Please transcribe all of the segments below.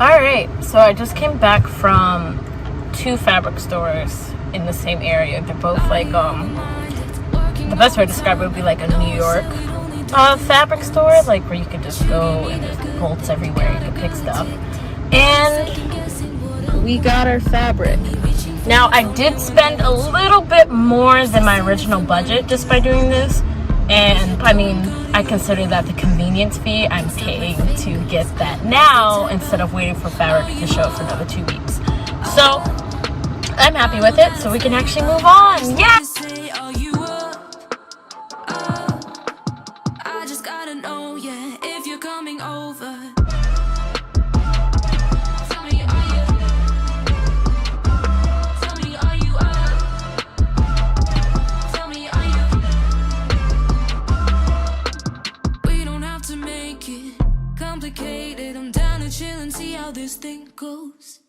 Alright, so I just came back from two fabric stores in the same area. They're both like, the best way to describe it would be like a New York fabric store, like where you could just go and there's bolts everywhere, you can pick stuff. And we got our fabric. Now, I did spend a little bit more than my original budget just by doing this. And I mean, I consider that the convenience fee. I'm paying to get that now instead of waiting for fabric to show up for another 2 weeks. So I'm happy with it, so we can actually move on. Yeah! I just gotta know, yeah, if you're coming over. Complicated, I'm down to chill and see how this thing goes.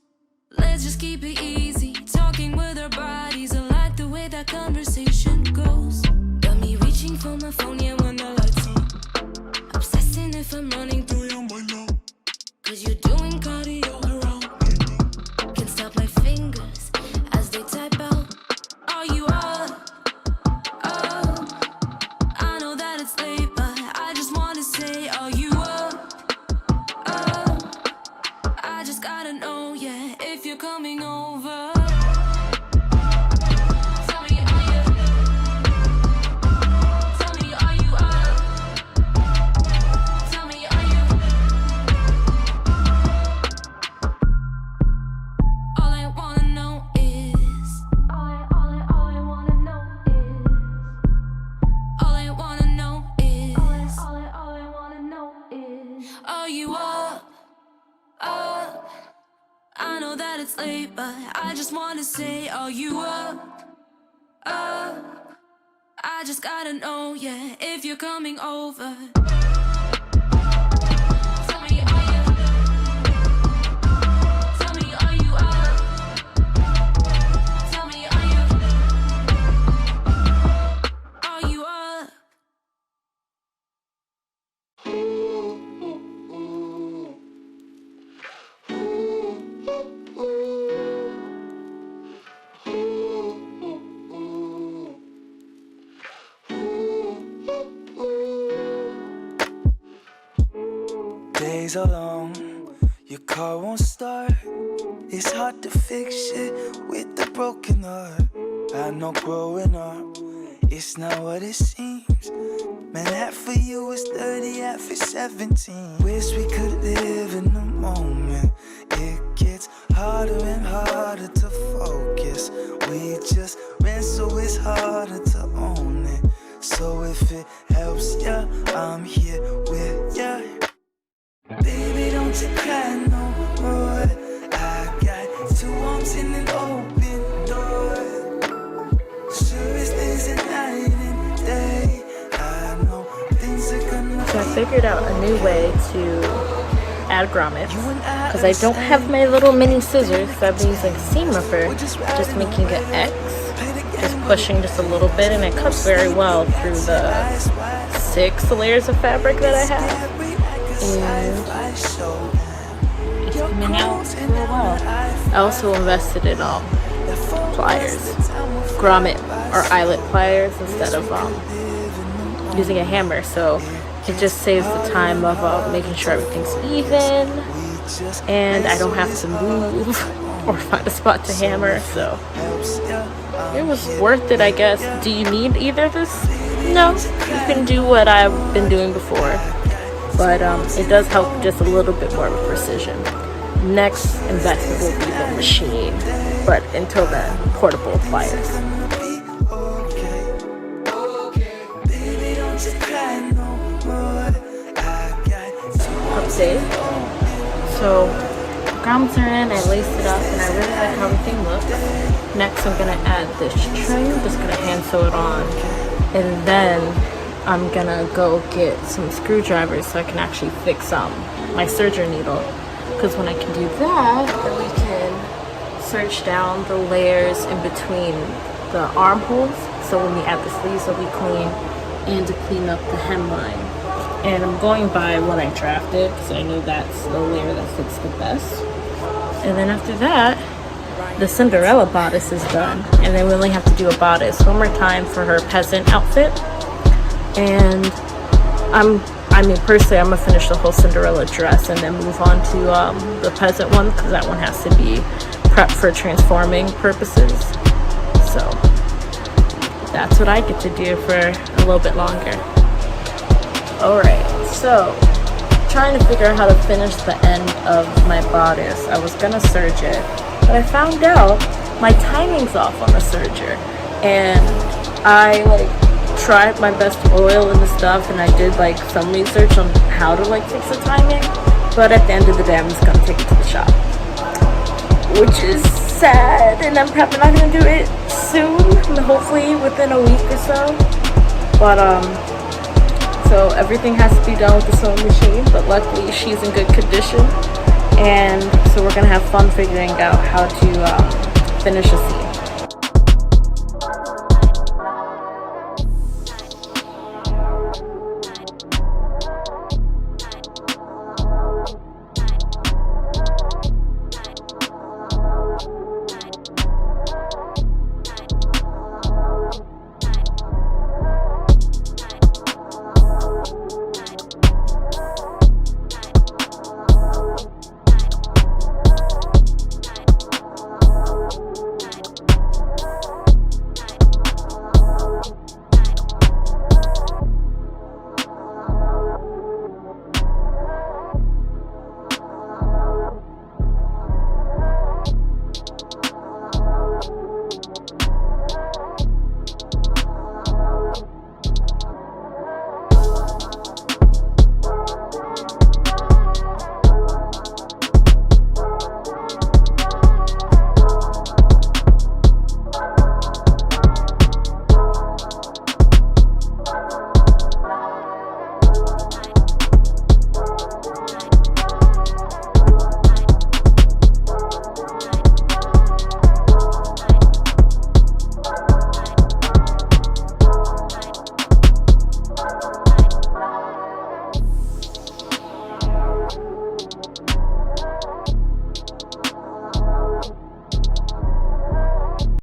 Let's just keep it easy, talking with our bodies. I like the way that conversation goes. Got me reaching for my phone, yeah, when the lights on. Obsessing if I'm running through your mind now. Cause you're doing cardio around. Can't stop my fingers as they type out. Are you up? Oh, I know that it's late, but I just wanna say, are you up? I just gotta know, yeah, if you're coming over. Tell me, are you up? Tell me, are you? All I wanna know is. All I wanna know is. All I wanna know is. All I wanna know is. Are you up? I know that it's late, but I just wanna say, are you up? I just gotta know, yeah, if you're coming over. Tell me, are you? Tell me, are you up? Tell me, are you? Are you up? Days are long, your car won't start. It's hard to fix shit with a broken heart. I know growing up, it's not what it seems. Man, half of you is 30, half is 17. Wish we could live in the moment. It gets harder and harder to focus. We just ran, so it's harder to own it. So if it helps ya, I'm here with ya. Baby, don't you cry no more. I got 2 arms in an open door. Sure as there's a night and day, I know things are gonna. So I figured out a new way to add grommets because I don't have my little mini scissors, so I've been using a seam ripper, just making an X, just pushing just a little bit, and it cuts very well through the 6 layers of fabric that I have. And it's coming out real well. I also invested in pliers, grommet or eyelet pliers instead of using a hammer, so it just saves the time of making sure everything's even and I don't have to move or find a spot to hammer, so it was worth it, I guess. Do you need either of this? No, you can do what I've been doing before, but it does help just a little bit more with precision. Next investment will be the machine, but until then, portable pliers. Update. So grommets are in, I laced it up, and I really like how everything looks. Next, I'm gonna add this trim. Just gonna hand sew it on, and then I'm gonna go get some screwdrivers so I can actually fix my serger needle. Because when I can do that, then we can serge down the layers in between the armholes. So when we add the sleeves, it'll be clean, and to clean up the hemline. And I'm going by what I drafted because I know that's the layer that fits the best. And then after that, the Cinderella bodice is done. And then we only have to do a bodice one more time for her peasant outfit. And personally, I'm gonna finish the whole Cinderella dress and then move on to the peasant one because that one has to be prepped for transforming purposes. So that's what I get to do for a little bit longer. Alright, so trying to figure out how to finish the end of my bodice. I was gonna serge it, but I found out my timing's off on the serger, and I tried my best to oil and the stuff, and I did some research on how to fix the timing, but at the end of the day I'm just gonna take it to the shop, which is sad, and I'm probably not gonna do it soon, hopefully within a week or so. But so everything has to be done with the sewing machine, but luckily she's in good condition, and so we're gonna have fun figuring out how to finish a seam.